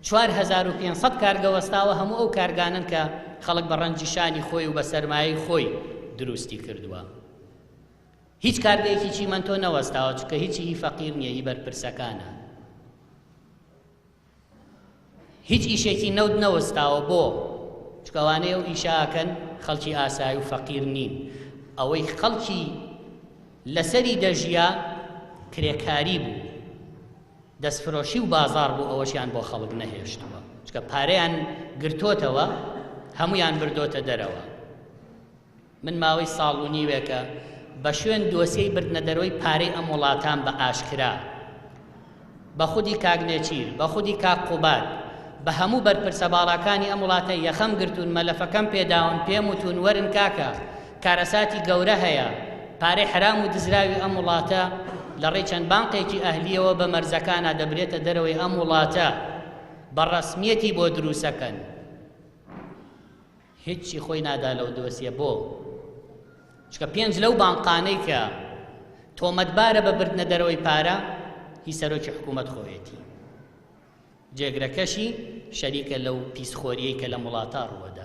4500 کارگە وەستاوە هەموو ئەو کارگانن کە خەڵک بە ڕەنجی شانی خۆی و بە سەرمایەی خۆی دروستی کردووە. هیچ کارگەیەکی چیمەندۆ نەوەستاوە چونکە هیچی هی فەقیر نییە، هی بەرپرسەکانە. هیچ ئیشێکی نەوت نەوەستاوە بۆ چکەوانەیە و ئیشاکەن خەڵکی ئاسایی و فەقیر نین. ئەوەی خەڵکی لەسەری دەژیا کرێکاری بوو، دەستفرۆشی و بازار بوو، ئەوەشیان بۆ خەڵک نەهێشتووە چکە پارەیان گرتۆتەوە هەمویان بردۆتە دەرەوە. من ماوەی ساڵ و نیوێکە بە شوێن دۆسیەی بردنە دەرەوەی پارەی ئەم وڵاتان بە ئاشکرا بە خودی کاگنێچیر، بە خودی کاک قوبات، بە هەموو بەرپرسە باڵاکانی ئەم وڵاتە یەخەم گرتوون، مەلەفەکەم پێداون، پێم وتون وەرن کاکە کارەساتی گەورە هەیە، پارەی حرام و دزراوی ئەم وڵاتە لە ڕێی چەند بانقێکی ئەهلیەوە بە مەرزەکانە دەبرێتە دەرەوەی ئەم وڵاتە بە ڕەسمیەتی بۆ دروستەکەن. هیچی خۆی نادا لەو دۆسیە بۆ چکە 5 لەو بانقانەی کە تۆمەتبارە بە بردنە دەرەوەی پارە هی سەرۆکی حکوومەت خۆیەتی، جێگرەکەشی شەریکە لەو پیسخۆریەی کە لە وڵاتە ڕووەدا.